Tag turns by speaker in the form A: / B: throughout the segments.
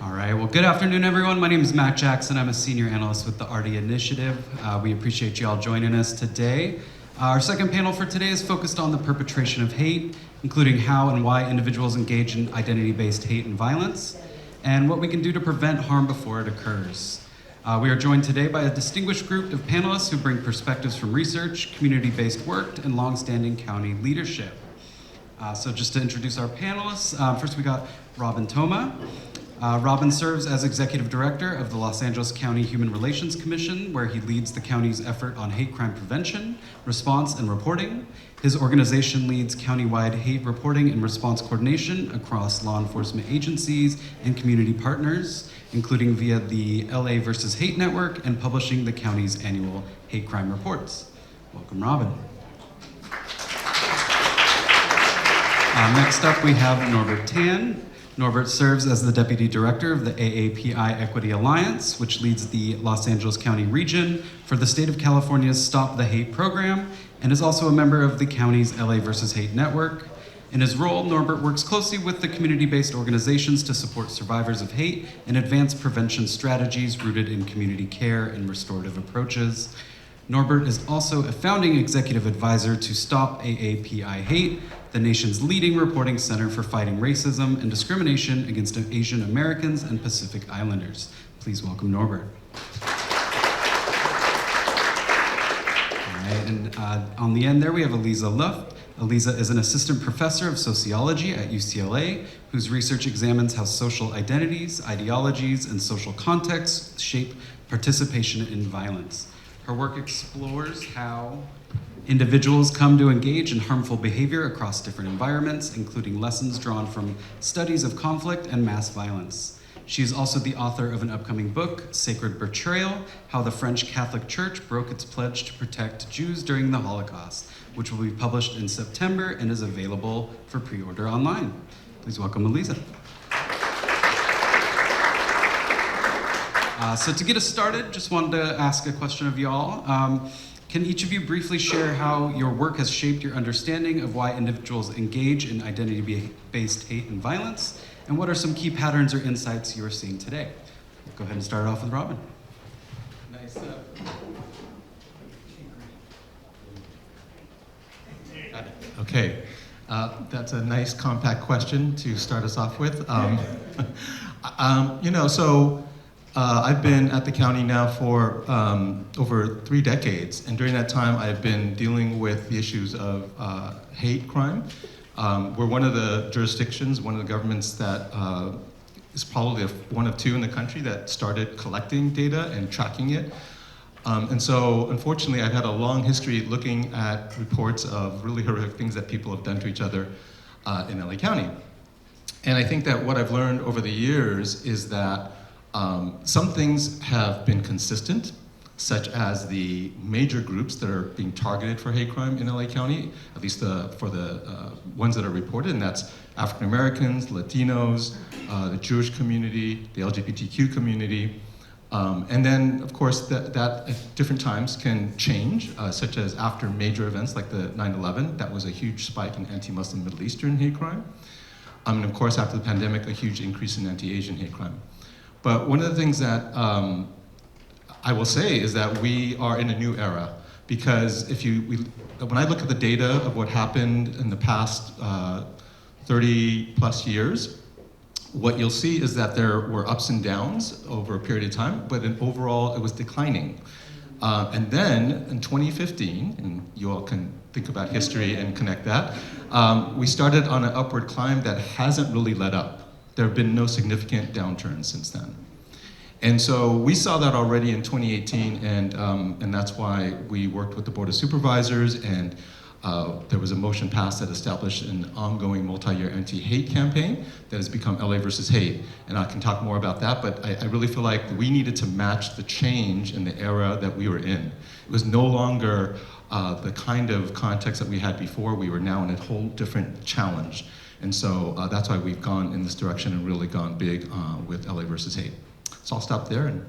A: All right, well, good afternoon, everyone. My name is Matt Jackson. I'm a senior analyst with the RD Initiative. We appreciate you all joining us today. Our second panel for today is focused on the perpetration of hate, including how and why individuals engage in identity-based hate and violence, and what we can do to prevent harm before it occurs. We are joined today by a distinguished group of panelists who bring perspectives from research, community-based work, and longstanding county leadership. So just to introduce our panelists, first we got Robin Thoma. Robin serves as Executive Director of the Los Angeles County Human Relations Commission, where he leads the county's effort on hate crime prevention, response, and reporting. His organization leads countywide hate reporting and response coordination across law enforcement agencies and community partners, including via the LA versus Hate Network and publishing the county's annual hate crime reports. Welcome, Robin. Next up, we have Norbert Tan. Norbert serves as the Deputy Director of the AAPI Equity Alliance, which leads the Los Angeles County region for the state of California's Stop the Hate program, and is also a member of the county's LA versus Hate Network. In his role, Norbert works closely with the community-based organizations to support survivors of hate and advance prevention strategies rooted in community care and restorative approaches. Norbert is also a founding executive advisor to Stop AAPI Hate, the nation's leading reporting center for fighting racism and discrimination against Asian Americans and Pacific Islanders. Please welcome Norbert. All right, and on the end there we have Eliza Luft. Eliza is an assistant professor of sociology at UCLA, whose research examines how social identities, ideologies, and social contexts shape participation in violence. Her work explores how individuals come to engage in harmful behavior across different environments, including lessons drawn from studies of conflict and mass violence. She is also the author of an upcoming book, Sacred Betrayal: How the French Catholic Church Broke Its Pledge to Protect Jews During the Holocaust, which will be published in September and is available for pre-order online. Please welcome Eliza. So to get us started, just wanted to ask a question of y'all. Can each of you briefly share how your work has shaped your understanding of why individuals engage in identity-based hate and violence, and what are some key patterns or insights you are seeing today? Go ahead and start off with Robin.
B: Nice. Okay, that's a nice compact question to start us off with. I've been at the county now for over 3 decades, and during that time I've been dealing with the issues of hate crime. We're one of the jurisdictions, one of the governments that is probably one of 2 in the country that started collecting data and tracking it. And so, unfortunately, I've had a long history looking at reports of really horrific things that people have done to each other in LA County. And I think that what I've learned over the years is that some things have been consistent, such as the major groups that are being targeted for hate crime in LA County, at least for the ones that are reported, and that's African Americans, Latinos, the Jewish community, the LGBTQ community. And then, of course, that at different times can change, such as after major events like the 9/11, that was a huge spike in anti-Muslim Middle Eastern hate crime. And of course, after the pandemic, a huge increase in anti-Asian hate crime. But one of the things that I will say is that we are in a new era, because when I look at the data of what happened in the past 30 plus years, what you'll see is that there were ups and downs over a period of time, but overall it was declining. And then in 2015, and you all can think about history and connect that, we started on an upward climb that hasn't really let up. There have been no significant downturns since then. And so we saw that already in 2018, and that's why we worked with the Board of Supervisors, and there was a motion passed that established an ongoing multi-year anti-hate campaign that has become LA versus Hate. And I can talk more about that, but I really feel like we needed to match the change in the era that we were in. It was no longer the kind of context that we had before. We were now in a whole different challenge. And so that's why we've gone in this direction and really gone big with LA versus Hate. So I'll stop there and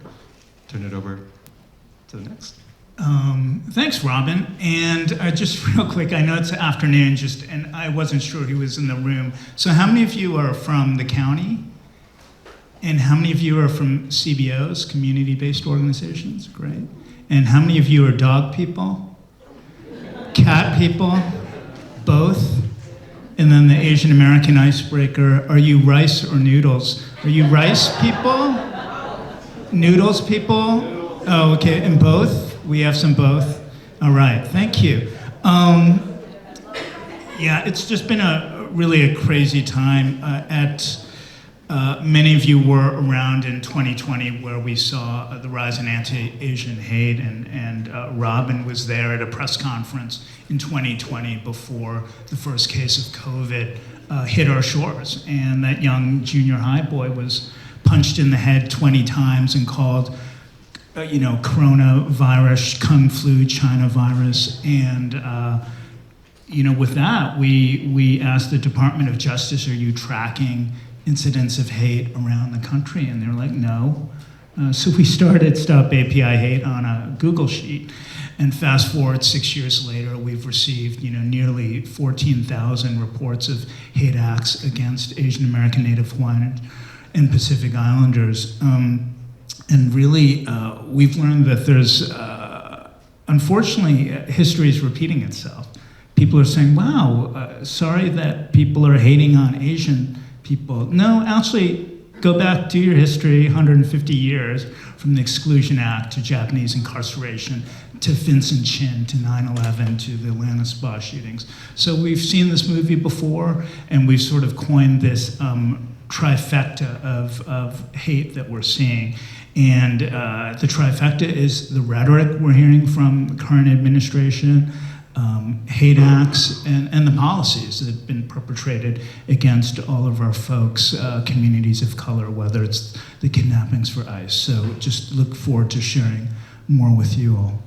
B: turn it over to the next.
C: Thanks, Robin. And just real quick, I know it's afternoon, and I wasn't sure who was in the room. So how many of you are from the county? And how many of you are from CBOs, community-based organizations? Great. And how many of you are dog people? Cat people? Both? And then the Asian American icebreaker, are you rice or noodles? Are you rice people? Noodles people? Oh, okay, and both? We have some both? All right, thank you. Yeah, it's just been really a crazy time. Many of you were around in 2020 where we saw the rise in anti-Asian hate, and Robin was there at a press conference in 2020 before the first case of COVID hit our shores. And that young junior high boy was punched in the head 20 times and called coronavirus, Kung flu, China virus. And with that, we asked the Department of Justice, are you tracking incidents of hate around the country? And they're like, no. So we started Stop API Hate on a Google sheet. And fast forward 6 years later, we've received nearly 14,000 reports of hate acts against Asian American, Native Hawaiian, and Pacific Islanders. And really, we've learned that there's, unfortunately, history is repeating itself. People are saying, wow, sorry that people are hating on Asian people. No, actually, go back, do your history, 150 years, from the Exclusion Act to Japanese incarceration, to Vincent Chin, to 9/11, to the Atlanta spa shootings. So we've seen this movie before, and we've sort of coined this trifecta of hate that we're seeing. And the trifecta is the rhetoric we're hearing from the current administration, hate acts, and the policies that have been perpetrated against all of our folks, communities of color, whether it's the kidnappings for ICE. So just look forward to sharing more with you all.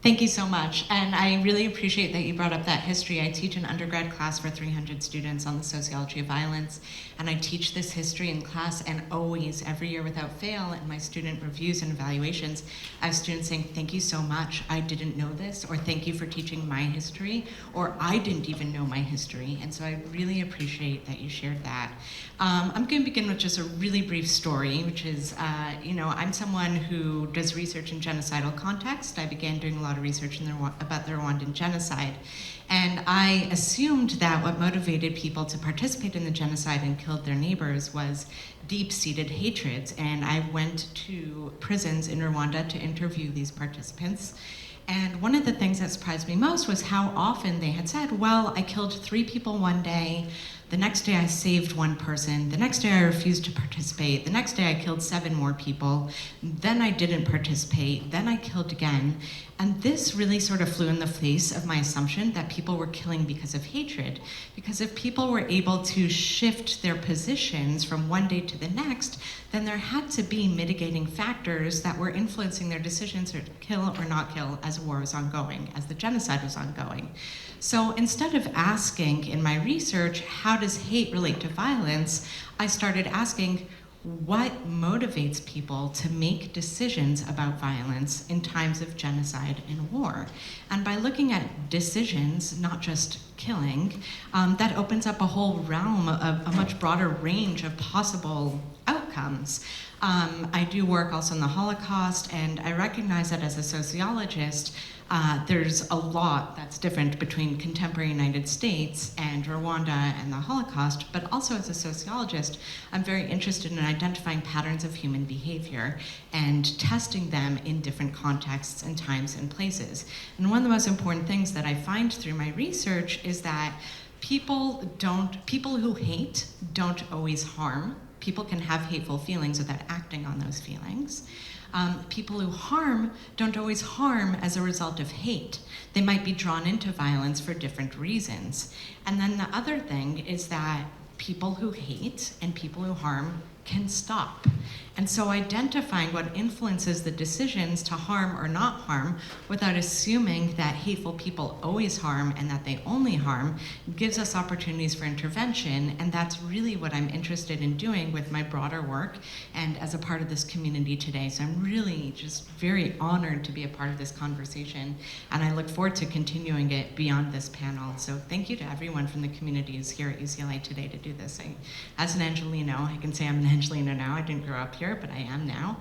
D: Thank you so much, and I really appreciate that you brought up that history. I teach an undergrad class for 300 students on the sociology of violence, and I teach this history in class, and always, every year without fail, in my student reviews and evaluations, I have students saying, thank you so much, I didn't know this, or thank you for teaching my history, or I didn't even know my history, and so I really appreciate that you shared that. I'm going to begin with just a really brief story, which is, I'm someone who does research in genocidal context. I began doing a lot of research about the Rwandan genocide. And I assumed that what motivated people to participate in the genocide and killed their neighbors was deep-seated hatreds. And I went to prisons in Rwanda to interview these participants. And one of the things that surprised me most was how often they had said, well, I killed 3 people one day, the next day I saved 1 person, the next day I refused to participate, the next day I killed 7 more people, then I didn't participate, then I killed again. And this really sort of flew in the face of my assumption that people were killing because of hatred. Because if people were able to shift their positions from one day to the next, then there had to be mitigating factors that were influencing their decisions to kill or not kill as the war was ongoing, as the genocide was ongoing. So instead of asking in my research, how does hate relate to violence, I started asking, what motivates people to make decisions about violence in times of genocide and war? And by looking at decisions, not just killing, that opens up a whole realm of a much broader range of possible outcomes. I do work also in the Holocaust, and I recognize that as a sociologist, there's a lot that's different between contemporary United States and Rwanda and the Holocaust, but also as a sociologist, I'm very interested in identifying patterns of human behavior and testing them in different contexts and times and places. And one of the most important things that I find through my research is that people who hate don't always harm. People can have hateful feelings without acting on those feelings. People who harm don't always harm as a result of hate. They might be drawn into violence for different reasons. And then the other thing is that people who hate and people who harm can stop. And so identifying what influences the decisions to harm or not harm without assuming that hateful people always harm and that they only harm gives us opportunities for intervention. And that's really what I'm interested in doing with my broader work and as a part of this community today. So I'm really just very honored to be a part of this conversation. And I look forward to continuing it beyond this panel. So thank you to everyone from the communities here at UCLA today to do this. As an Angelino, I can say I'm an Angelino now. I didn't grow up here, but I am now.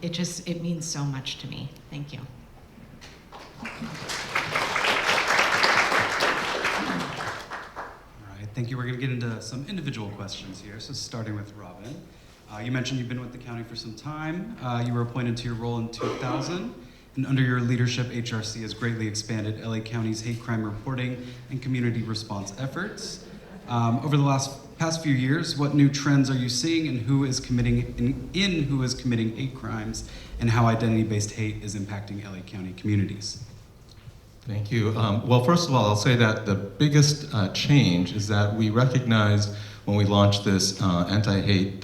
D: It means so much to me. Thank you.
A: All right, thank you. We're going to get into some individual questions here. So starting with Robin. You mentioned you've been with the county for some time. You were appointed to your role in 2000. And under your leadership, HRC has greatly expanded LA County's hate crime reporting and community response efforts. Over the past few years, what new trends are you seeing in who is committing hate crimes and how identity-based hate is impacting LA County communities?
B: Thank you. Well, first of all, I'll say that the biggest change is that we recognized when we launched this anti-hate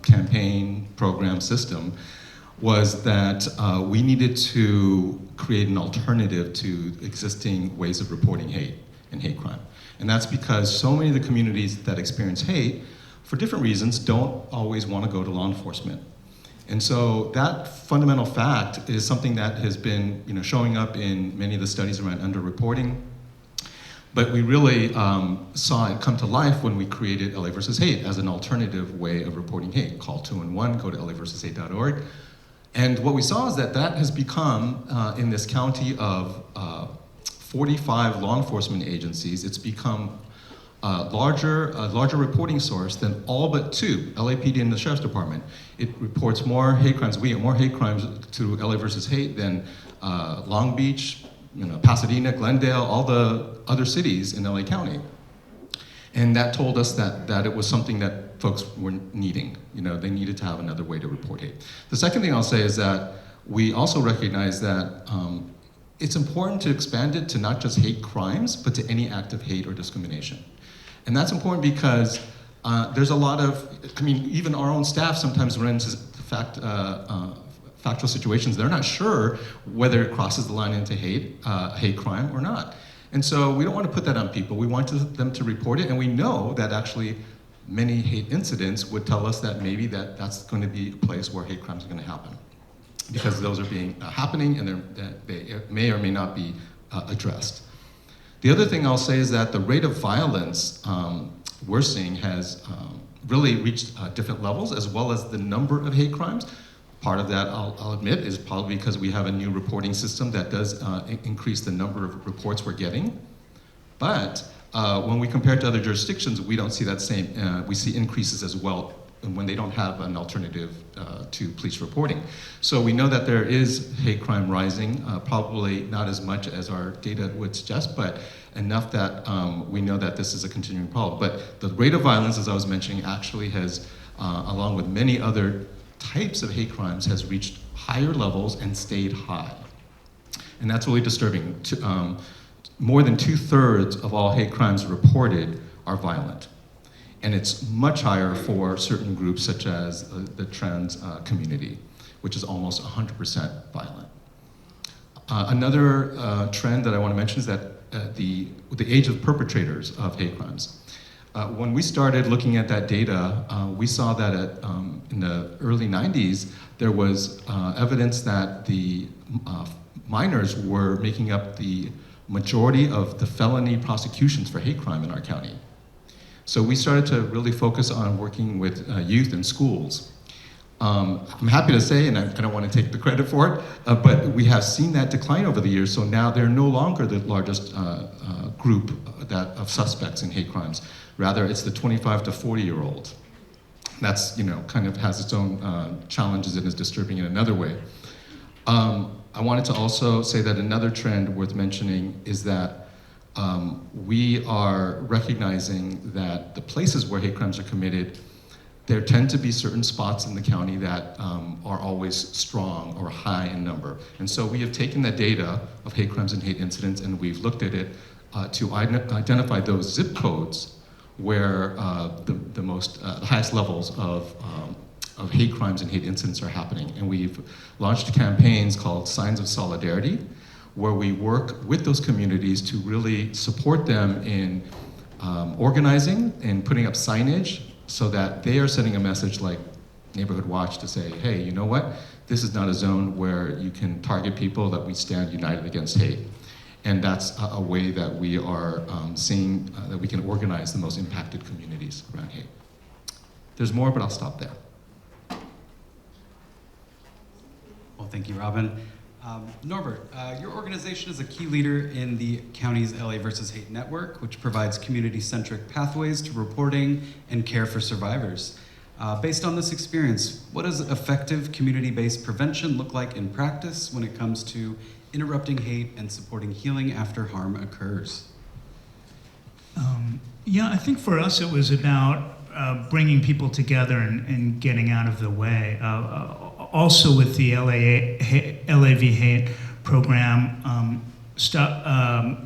B: campaign program system was that we needed to create an alternative to existing ways of reporting hate and hate crime. And that's because so many of the communities that experience hate, for different reasons, don't always want to go to law enforcement. And so that fundamental fact is something that has been showing up in many of the studies around underreporting. But we really saw it come to life when we created LA versus Hate as an alternative way of reporting hate. Call 211, go to laversushate.org. And what we saw is that has become, in this county of 45 law enforcement agencies, it's become a larger reporting source than all but two, LAPD and the Sheriff's Department. It reports more hate crimes. We get more hate crimes to LA versus Hate than Long Beach, Pasadena, Glendale, all the other cities in LA County. And that told us that it was something that folks were needing. They needed to have another way to report hate. The second thing I'll say is that we also recognize that it's important to expand it to not just hate crimes, but to any act of hate or discrimination. And that's important because there's a lot of, even our own staff sometimes run into factual situations. They're not sure whether it crosses the line into hate crime or not. And so we don't want to put that on people. We want them to report it, and we know that actually many hate incidents would tell us that maybe that's going to be a place where hate crimes are going to happen, because those are happening and they may or may not be addressed. The other thing I'll say is that the rate of violence we're seeing has really reached different levels, as well as the number of hate crimes. Part of that, I'll admit, is probably because we have a new reporting system that does increase the number of reports we're getting. But when we compare it to other jurisdictions, we don't see that same, we see increases as well when they don't have an alternative to police reporting. So we know that there is hate crime rising, probably not as much as our data would suggest, but enough that we know that this is a continuing problem. But the rate of violence, as I was mentioning, actually has, along with many other types of hate crimes, has reached higher levels and stayed high. And that's really disturbing. More than 2/3 of all hate crimes reported are violent. And it's much higher for certain groups such as the trans community, which is almost 100% violent. Another trend that I want to mention is that the age of perpetrators of hate crimes. When we started looking at that data, we saw that in the early 90s, there was evidence that the minors were making up the majority of the felony prosecutions for hate crime in our county. So we started to really focus on working with youth in schools. I'm happy to say, and I don't want to take the credit for it, but we have seen that decline over the years, so now they're no longer the largest group of suspects in hate crimes. Rather, it's the 25 to 40-year-olds. That's, kind of has its own challenges and is disturbing in another way. I wanted to also say that another trend worth mentioning is that we are recognizing that the places where hate crimes are committed, there tend to be certain spots in the county that are always strong or high in number. And so we have taken that data of hate crimes and hate incidents and we've looked at it to identify those zip codes where the highest levels of hate crimes and hate incidents are happening. And we've launched campaigns called Signs of Solidarity, where we work with those communities to really support them in organizing and putting up signage so that they are sending a message like Neighborhood Watch to say, hey, you know what? This is not a zone where you can target people, that we stand united against hate. And that's a way that we are seeing that we can organize the most impacted communities around hate. There's more, but I'll stop there.
A: Well, thank you, Robin. Norbert, your organization is a key leader in the county's LA versus Hate Network, which provides community-centric pathways to reporting and care for survivors. Based on this experience, what does effective community-based prevention look like in practice when it comes to interrupting hate and supporting healing after harm occurs?
C: Yeah, I think for us it was about bringing people together and getting out of the way. Also with the LAV Hate program,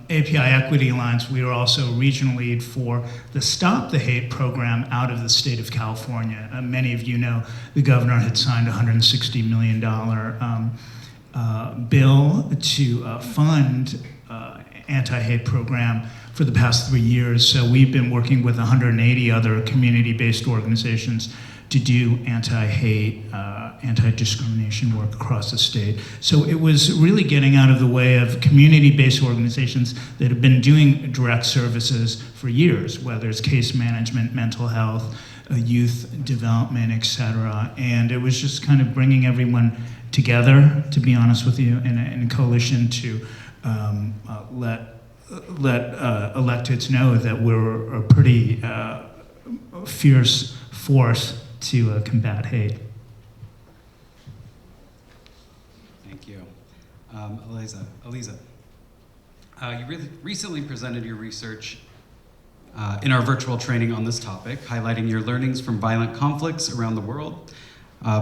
C: API Equity Alliance, we were also regional lead for the Stop the Hate program out of the state of California. Many of you know the governor had signed a $160 million bill to fund anti-hate program for the past 3 years. So we've been working with 180 other community-based organizations to do anti-hate, anti-discrimination work across the state. So it was really getting out of the way of community-based organizations that have been doing direct services for years, whether it's case management, mental health, youth development, et cetera. And it was just kind of bringing everyone together, to be honest with you, in a coalition to let electeds know that we're a pretty fierce force to combat hate.
A: Thank you. Eliza, you recently presented your research in our virtual training on this topic, highlighting your learnings from violent conflicts around the world.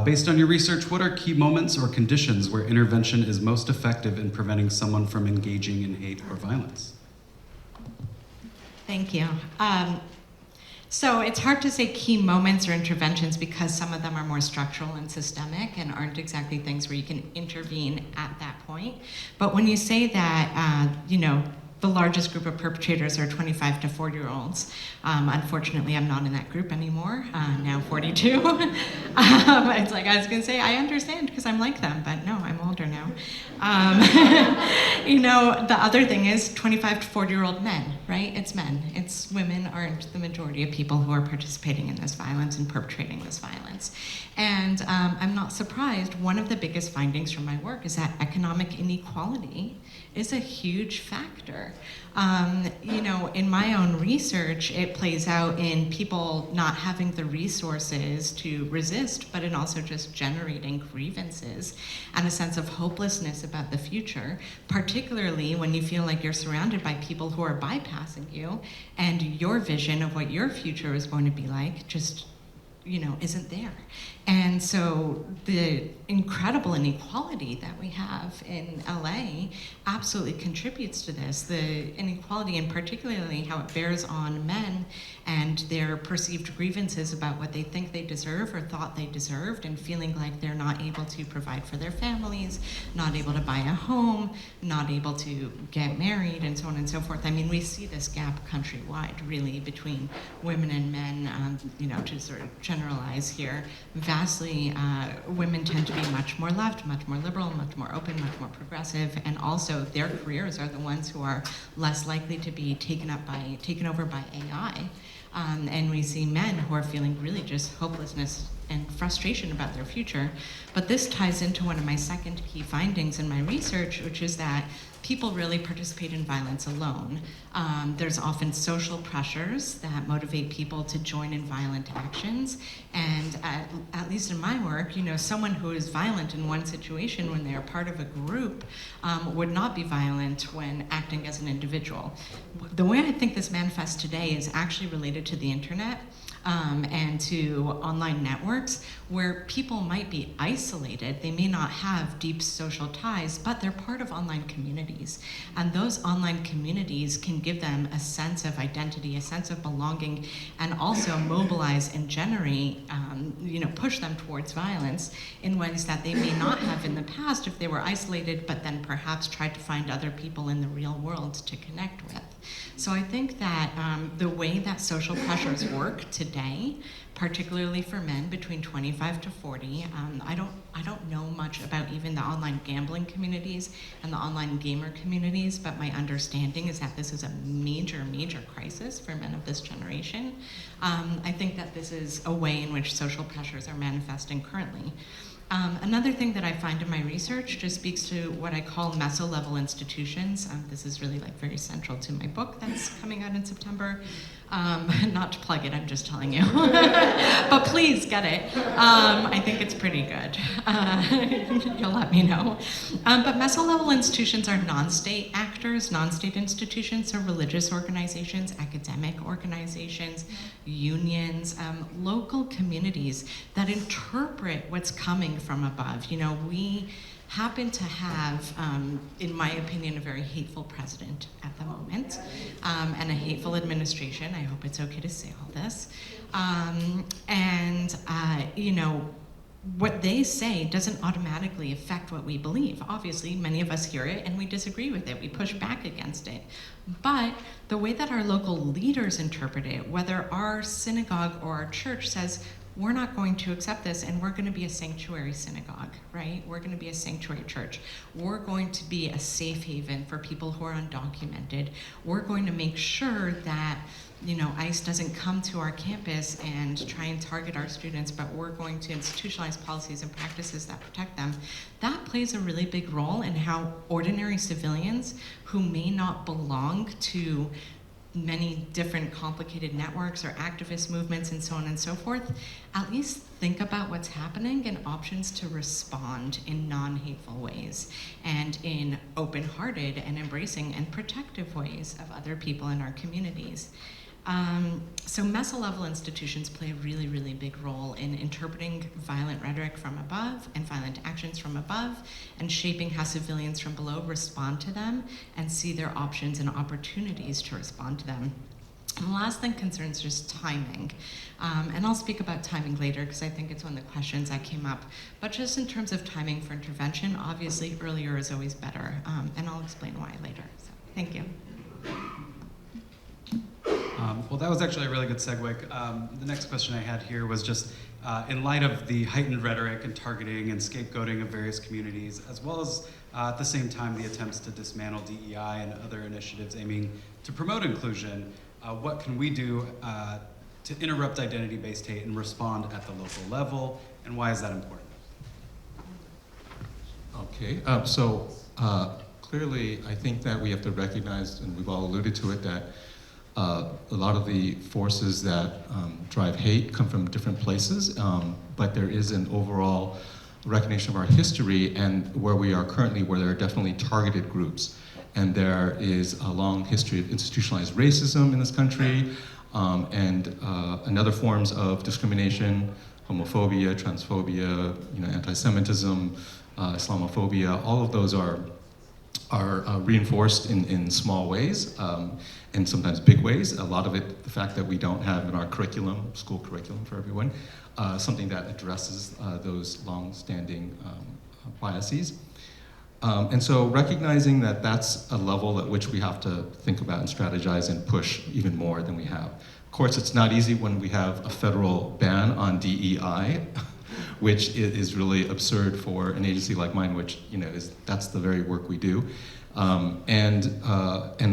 A: Based on your research, what are key moments or conditions where intervention is most effective in preventing someone from engaging in hate or violence?
D: Thank you. So it's hard to say key moments or interventions because some of them are more structural and systemic and aren't exactly things where you can intervene at that point. But when you say that, the largest group of perpetrators are 25 to 40-year-olds. Unfortunately, I'm not in that group anymore, now 42. It's like I was gonna say, I understand because I'm like them, but no, I'm older now. The other thing is 25 to 40-year-old men, right? It's men. It's women aren't the majority of people who are participating in this violence and perpetrating this violence. And I'm not surprised. One of the biggest findings from my work is that economic inequality is a huge factor. In my own research, it plays out in people not having the resources to resist, but in also just generating grievances and a sense of hopelessness about the future, particularly when you feel like you're surrounded by people who are bypassing you and your vision of what your future is going to be like just isn't there. And so the incredible inequality that we have in LA absolutely contributes to this. The inequality, and particularly how it bears on men and their perceived grievances about what they think they deserve or thought they deserved, and feeling like they're not able to provide for their families, not able to buy a home, not able to get married, and so on and so forth. I mean, we see this gap countrywide, really, between women and men, to sort of generalize here. Vastly, women tend to be much more left, much more liberal, much more open, much more progressive, and also their careers are the ones who are less likely to be taken over by AI. And we see men who are feeling really just hopelessness and frustration about their future. But this ties into one of my second key findings in my research, which is that people really participate in violence alone. There's often social pressures that motivate people to join in violent actions. And at least in my work, someone who is violent in one situation when they are part of a group would not be violent when acting as an individual. The way I think this manifests today is actually related to the internet. and to online networks where people might be isolated. They may not have deep social ties, but they're part of online communities. And those online communities can give them a sense of identity, a sense of belonging, and also mobilize and generate, push them towards violence in ways that they may not have in the past if they were isolated, but then perhaps tried to find other people in the real world to connect with. So I think that the way that social pressures work today, particularly for men between 25 to 40, I don't know much about even the online gambling communities and the online gamer communities, but my understanding is that this is a major, major crisis for men of this generation. I think that this is a way in which social pressures are manifesting currently. Another thing that I find in my research just speaks to what I call meso-level institutions. This is really very central to my book that's coming out in September. Not to plug it, I'm just telling you. But please get it. I think it's pretty good. You'll let me know. But meso-level institutions are non-state actors, non-state institutions, so religious organizations, academic organizations, unions, local communities that interpret what's coming from above. We happen to have, in my opinion, a very hateful president at the moment, and a hateful administration. I hope it's okay to say all this. What they say doesn't automatically affect what we believe. Obviously, many of us hear it and we disagree with it. We push back against it. But the way that our local leaders interpret it, whether our synagogue or our church says, we're not going to accept this, and we're going to be a sanctuary synagogue, right? We're going to be a sanctuary church. We're going to be a safe haven for people who are undocumented. We're going to make sure that ICE doesn't come to our campus and try and target our students, but we're going to institutionalize policies and practices that protect them. That plays a really big role in how ordinary civilians who may not belong to many different complicated networks or activist movements and so on and so forth, at least think about what's happening and options to respond in non-hateful ways and in open-hearted and embracing and protective ways of other people in our communities. So meso-level institutions play a really, really big role in interpreting violent rhetoric from above and violent actions from above and shaping how civilians from below respond to them and see their options and opportunities to respond to them. And the last thing concerns just timing. And I'll speak about timing later because I think it's one of the questions that came up. But just in terms of timing for intervention, obviously earlier is always better. And I'll explain why later. So thank you.
A: Well, that was actually a really good segue. The next question I had here was just, in light of the heightened rhetoric and targeting and scapegoating of various communities, as well as at the same time the attempts to dismantle DEI and other initiatives aiming to promote inclusion, what can we do to interrupt identity-based hate and respond at the local level, and why is that important?
B: Okay, clearly I think that we have to recognize, and we've all alluded to it, that a lot of the forces that drive hate come from different places, but there is an overall recognition of our history and where we are currently, where there are definitely targeted groups. And there is a long history of institutionalized racism in this country, and other forms of discrimination, homophobia, transphobia, anti-Semitism, Islamophobia. All of those are reinforced in small ways, and sometimes big ways. A lot of it, the fact that we don't have in our curriculum, school curriculum for everyone, something that addresses those long-standing biases. And so recognizing that that's a level at which we have to think about and strategize and push even more than we have. Of course, it's not easy when we have a federal ban on DEI, which is really absurd for an agency like mine, which that's the very work we do. And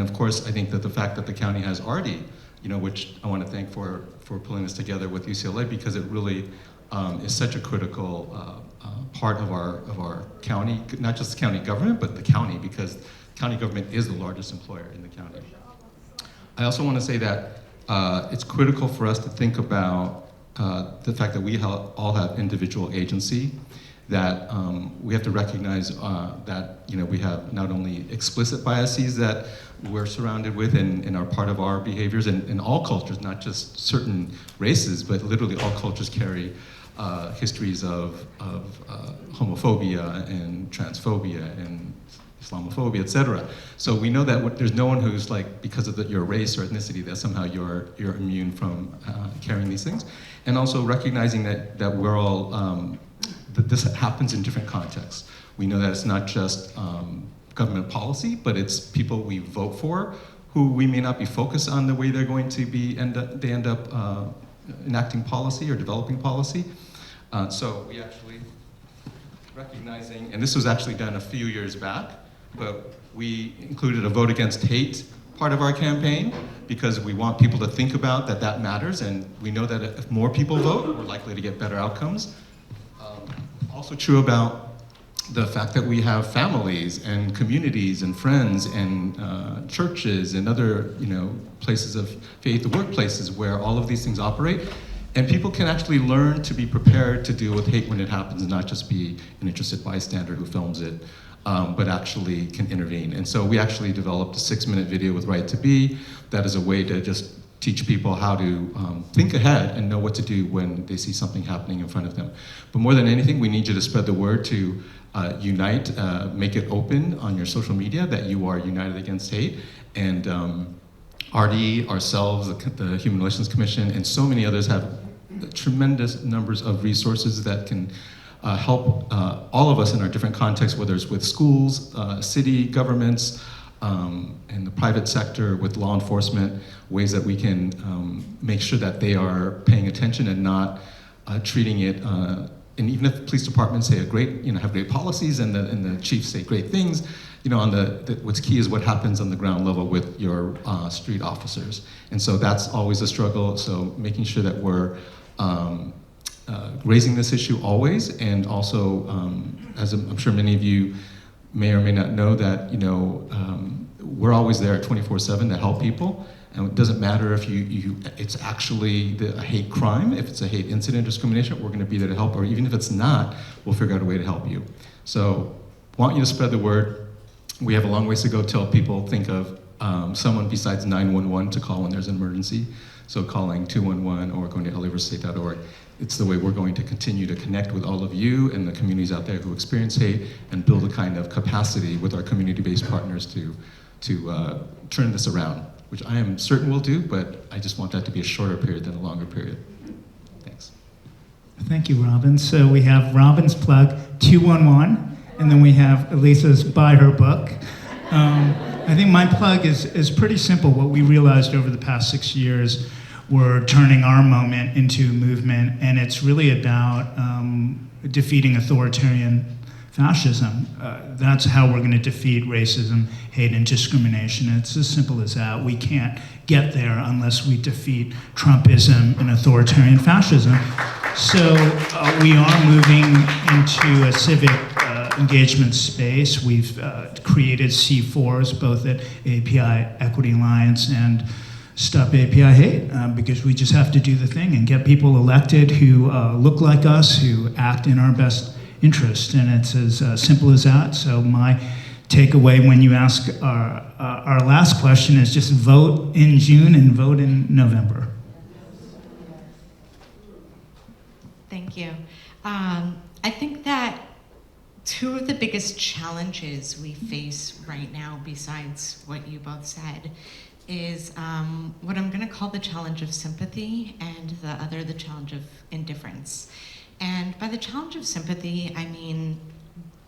B: of course, I think that the fact that the county has already, which I want to thank for pulling this together with UCLA, because it really is such a critical part of our county, not just the county government, but the county, because county government is the largest employer in the county. I also want to say that it's critical for us to think about the fact that we all have individual agency, that we have to recognize that we have not only explicit biases that we're surrounded with and are part of our behaviors, and all cultures, not just certain races, but literally all cultures carry histories of homophobia and transphobia and Islamophobia, etc. So we know that there's no one who's like, because of your race or ethnicity, that somehow you're immune from carrying these things. And also recognizing that we're all, that this happens in different contexts. We know that it's not just government policy, but it's people we vote for who we may not be focused on the way they're going to be, they end up enacting policy or developing policy. So we actually, recognizing, and this was actually done a few years back, but we included a vote against hate part of our campaign because we want people to think about that matters, and we know that if more people vote, we're likely to get better outcomes. Also true about the fact that we have families and communities and friends and churches and other places of faith, workplaces where all of these things operate. And people can actually learn to be prepared to deal with hate when it happens and not just be an interested bystander who films it, but actually can intervene. And so we actually developed a 6-minute video with Right to Be that is a way to just teach people how to think ahead and know what to do when they see something happening in front of them. But more than anything, we need you to spread the word to unite, make it open on your social media that you are united against hate. And RD, ourselves, the Human Relations Commission, and so many others have tremendous numbers of resources that can help all of us in our different contexts, whether it's with schools, city governments, and the private sector, with law enforcement, ways that we can make sure that they are paying attention and not treating it. And even if police departments say have great policies, and the chiefs say great things, what's key is what happens on the ground level with your street officers. And so that's always a struggle. So making sure that we're raising this issue always, and also, as I'm sure many of you may or may not know, that we're always there 24/7 to help people. And it doesn't matter if it's actually a hate crime, if it's a hate incident, discrimination, we're going to be there to help, or even if it's not, we'll figure out a way to help you. So, want you to spread the word. We have a long ways to go till people think of someone besides 911 to call when there's an emergency. So calling 211 or going to laverstate.org. It's the way we're going to continue to connect with all of you and the communities out there who experience hate, and build a kind of capacity with our community-based partners to turn this around, which I am certain we'll do, but I just want that to be a shorter period than a longer period. Thanks.
C: Thank you, Robin. So we have Robin's plug, 211, and then we have Elisa's buy her book. I think my plug is pretty simple. What we realized over the past 6 years, we're turning our moment into a movement, and it's really about defeating authoritarian fascism. That's how we're going to defeat racism, hate, and discrimination. It's as simple as that. We can't get there unless we defeat Trumpism and authoritarian fascism. So we are moving into a civic engagement space. We've created C4s, both at API Equity Alliance and Stop API Hate, because we just have to do the thing and get people elected who look like us, who act in our best interest, and it's as simple as that. So my takeaway when you ask our last question is just vote in June and vote in November.
D: Thank you. I think that two of the biggest challenges we face right now, besides what you both said, is what I'm going to call the challenge of sympathy, and the other, the challenge of indifference. And by the challenge of sympathy, I mean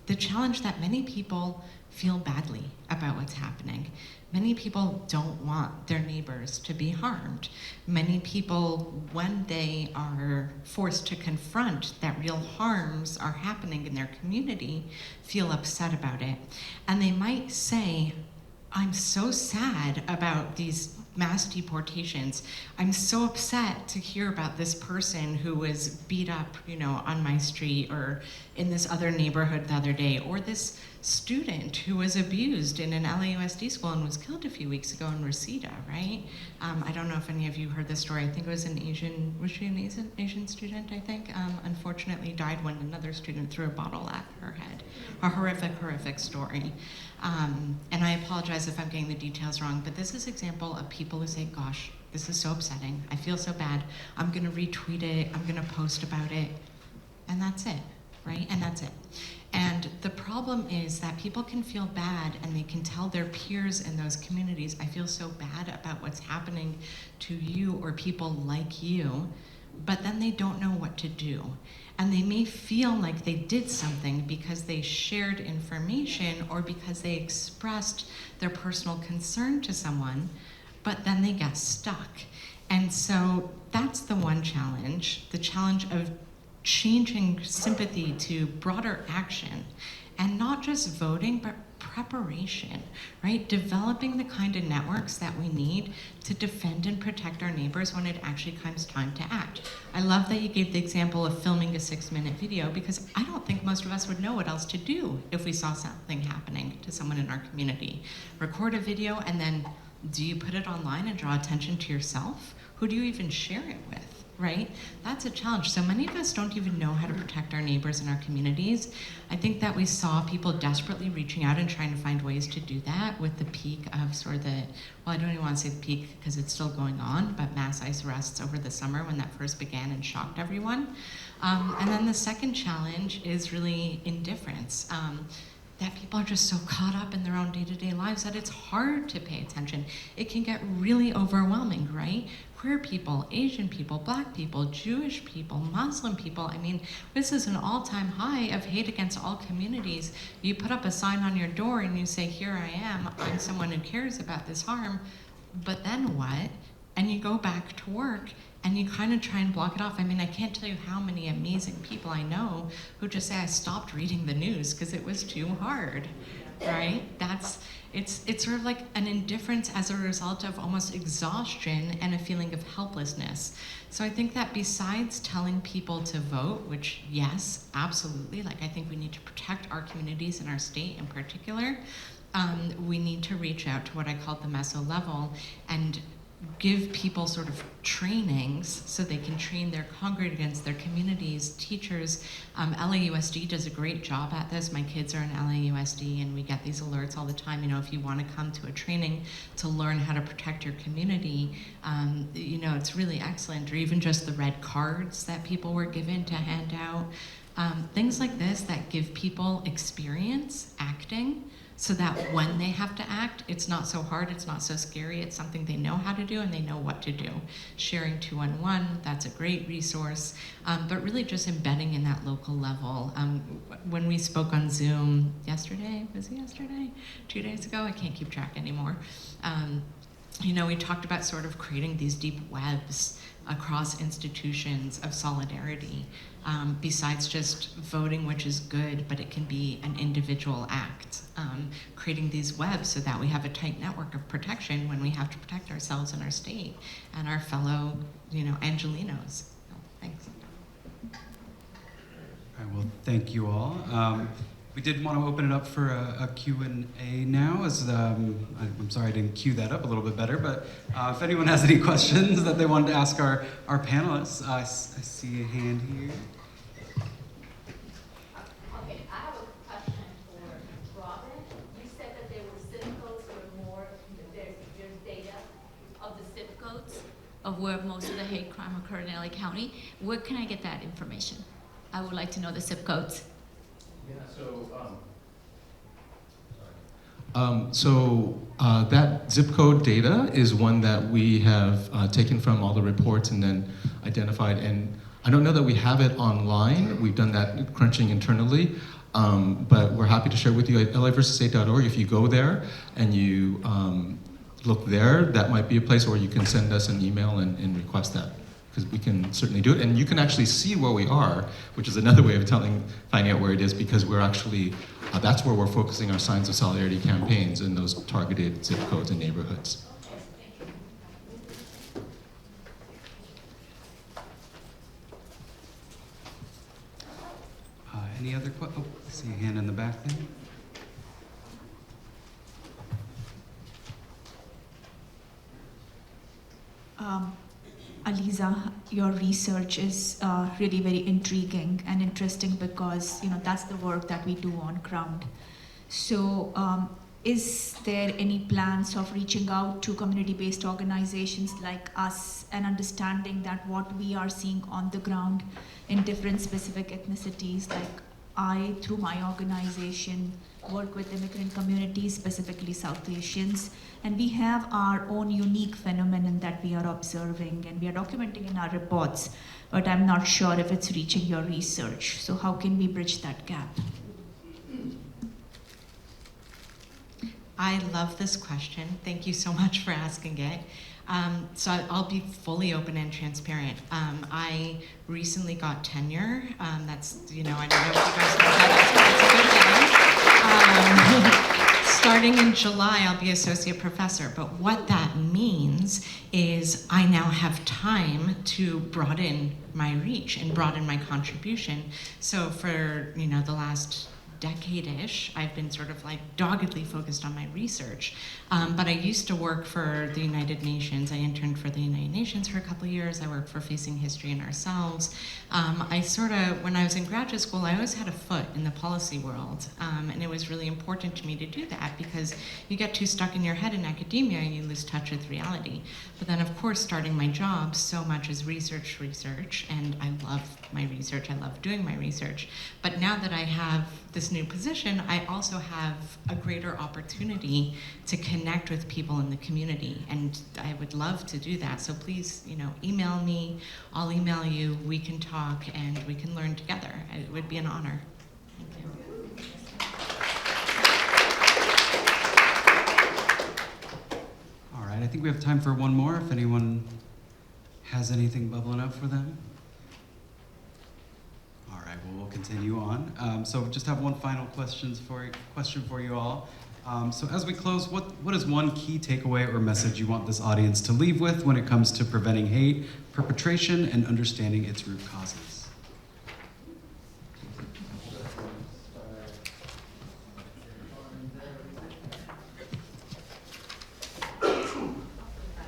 D: the challenge that many people feel badly about what's happening. Many people don't want their neighbors to be harmed. Many people, when they are forced to confront that real harms are happening in their community, feel upset about it. And they might say, I'm so sad about these mass deportations. I'm so upset to hear about this person who was beat up, on my street or in this other neighborhood the other day, or this student who was abused in an LAUSD school and was killed a few weeks ago in Reseda, right? I don't know if any of you heard this story. I think it was was she an Asian student, I think? Unfortunately died when another student threw a bottle at her head. A horrific, horrific story. And I apologize if I'm getting the details wrong, but this is an example of people who say, gosh, this is so upsetting. I feel so bad. I'm gonna retweet it. I'm gonna post about it. And that's it, right? And that's it. And the problem is that people can feel bad and they can tell their peers in those communities, I feel so bad about what's happening to you or people like you, but then they don't know what to do. And they may feel like they did something because they shared information or because they expressed their personal concern to someone, but then they get stuck. And so that's the one challenge, the challenge of changing sympathy to broader action, and not just voting, but preparation, right? Developing the kind of networks that we need to defend and protect our neighbors when it actually comes time to act. I love that you gave the example of filming a 6-minute video, because I don't think most of us would know what else to do if we saw something happening to someone in our community. Record a video, and then do you put it online and draw attention to yourself? Who do you even share it with? Right? That's a challenge. So many of us don't even know how to protect our neighbors in our communities. I think that we saw people desperately reaching out and trying to find ways to do that with the peak of sort of I don't even want to say the peak because it's still going on, but mass ICE arrests over the summer when that first began and shocked everyone. And then the second challenge is really indifference. That people are just so caught up in their own day-to-day lives that it's hard to pay attention. It can get really overwhelming, right? Queer people, Asian people, Black people, Jewish people, Muslim people. I mean, this is an all-time high of hate against all communities. You put up a sign on your door and you say, here I am, I'm someone who cares about this harm, but then what? And you go back to work and you kind of try and block it off. I mean, I can't tell you how many amazing people I know who just say, I stopped reading the news because it was too hard, right? It's sort of like an indifference as a result of almost exhaustion and a feeling of helplessness. So I think that besides telling people to vote, which yes, absolutely, like I think we need to protect our communities and our state in particular, we need to reach out to what I call the meso level and give people sort of trainings so they can train their congregants, their communities, teachers. LAUSD does a great job at this. My kids are in LAUSD and we get these alerts all the time. If you want to come to a training to learn how to protect your community, it's really excellent. Or even just the red cards that people were given to hand out. Things like this that give people experience acting, so that when they have to act, it's not so hard, it's not so scary, it's something they know how to do and they know what to do. Sharing 211, that's a great resource, but really just embedding in that local level. When we spoke on Zoom yesterday, 2 days ago? I can't keep track anymore. We talked about sort of creating these deep webs across institutions of solidarity, besides just voting, which is good, but it can be an individual act. Creating these webs so that we have a tight network of protection when we have to protect ourselves and our state and our fellow, Angelinos. So, thanks.
A: All right, well, thank you all. We did want to open it up for a Q&A now. I'm sorry I didn't cue that up a little bit better, but if anyone has any questions that they wanted to ask our panelists, I see a hand here.
E: Okay, I have a question for Robin. You said that there were zip codes where more, there's data of the zip codes of where most of the hate crime occurred in LA County. Where can I get that information? I would like to know the zip codes.
B: Yeah, so that zip code data is one that we have taken from all the reports and then identified. And I don't know that we have it online. We've done that crunching internally, but we're happy to share with you at laversus8.org. If you go there and you look there, that might be a place where you can send us an email and request that, because we can certainly do it. And you can actually see where we are, which is another way of finding out where it is, because we're actually, that's where we're focusing our Signs of Solidarity campaigns in those targeted zip codes and neighborhoods.
A: Any other questions? Oh, I see a hand in the back there.
F: Aliza, your research is really very intriguing and interesting because that's the work that we do on ground. So, is there any plans of reaching out to community-based organizations like us and understanding that what we are seeing on the ground in different specific ethnicities, like I, through my organization, work with immigrant communities, specifically South Asians, and we have our own unique phenomenon that we are observing and we are documenting in our reports, but I'm not sure if it's reaching your research. So how can we bridge that gap?
D: I love this question. Thank you so much for asking it. So I'll be fully open and transparent. I recently got tenure. That's, I don't know if you guys know that. It's a good thing. Starting in July, I'll be associate professor. But what that means is I now have time to broaden my reach and broaden my contribution. So for, the last decade-ish, I've been sort of like doggedly focused on my research. But I used to work for the United Nations. I interned for the United Nations for a couple of years. I worked for Facing History and Ourselves. When I was in graduate school, I always had a foot in the policy world. And it was really important to me to do that because you get too stuck in your head in academia and you lose touch with reality. But then, of course, starting my job, so much is research, and I love my research. I love doing my research. But now that I have this new position, I also have a greater opportunity to connect with people in the community, and I would love to do that. So please, email me, I'll email you, we can talk, and we can learn together. It would be an honor. Thank you.
A: All right, I think we have time for one more, if anyone has anything bubbling up for them. All right, well, we'll continue on. So just have one final question for you all. So as we close, what is one key takeaway or message you want this audience to leave with when it comes to preventing hate, perpetration, and understanding its root causes?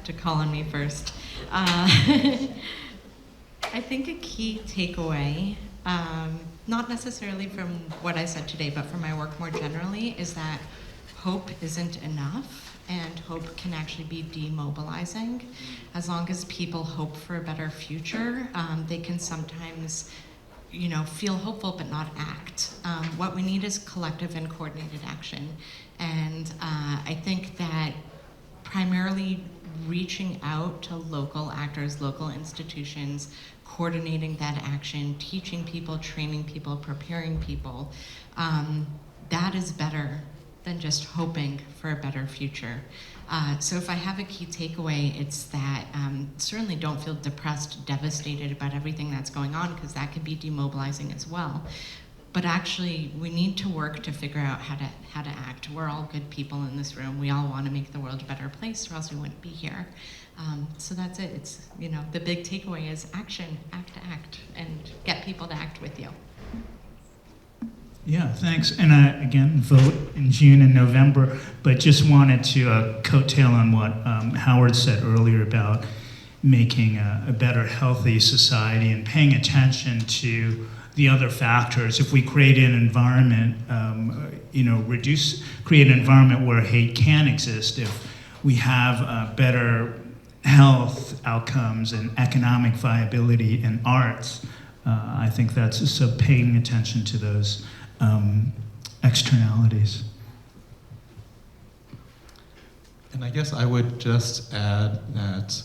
D: To call on me first. I think a key takeaway, not necessarily from what I said today, but from my work more generally, is that hope isn't enough, and hope can actually be demobilizing. As long as people hope for a better future, they can sometimes feel hopeful but not act. What we need is collective and coordinated action. And I think that primarily reaching out to local actors, local institutions, coordinating that action, teaching people, training people, preparing people, that is better than just hoping for a better future. So if I have a key takeaway, it's that certainly don't feel depressed, devastated about everything that's going on, because that can be demobilizing as well. But actually, we need to work to figure out how to act. We're all good people in this room. We all want to make the world a better place, or else we wouldn't be here. So that's it. It's the big takeaway is action, act, and get people to act with you.
C: Yeah, thanks. And again, vote in June and November, but just wanted to coattail on what Howard said earlier about making a better, healthy society and paying attention to the other factors. If we create an environment, create an environment where hate can exist, if we have better health outcomes and economic viability and arts, I think that's so paying attention to those externalities.
B: And I guess I would just add that,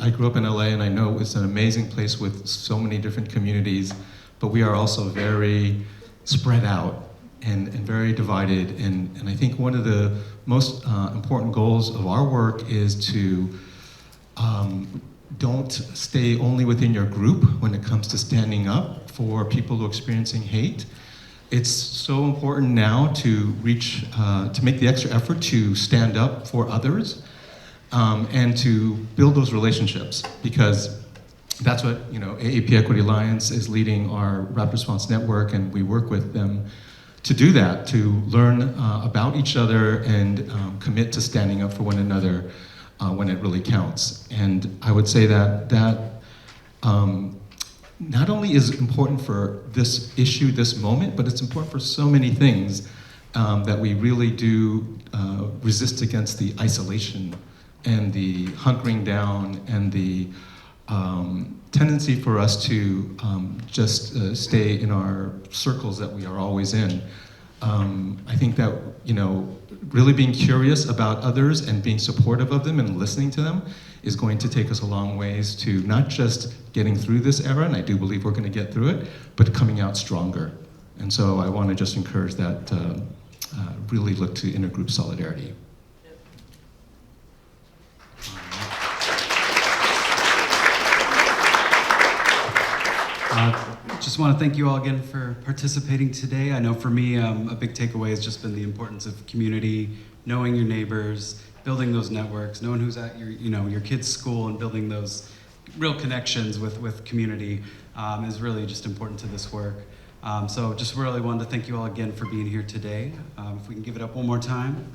B: I grew up in LA, and I know it's an amazing place with so many different communities, but we are also very spread out and very divided. And I think one of the most important goals of our work is to don't stay only within your group when it comes to standing up for people who are experiencing hate. It's so important now to make the extra effort to stand up for others and to build those relationships, because that's what, AAP Equity Alliance is leading our rapid response network, and we work with them to do that, to learn about each other and commit to standing up for one another when it really counts. And I would say that not only is it important for this issue, this moment, but it's important for so many things that we really do resist against the isolation and the hunkering down and the tendency for us to just stay in our circles that we are always in. I think that, really being curious about others and being supportive of them and listening to them is going to take us a long ways to not just getting through this era, and I do believe we're going to get through it, but coming out stronger. And so I want to just encourage that, really look to intergroup solidarity.
A: Just want to thank you all again for participating today. I know for me, a big takeaway has just been the importance of community, knowing your neighbors, building those networks, knowing who's at your kid's school, and building those real connections with community is really just important to this work. So just really wanted to thank you all again for being here today. If we can give it up one more time.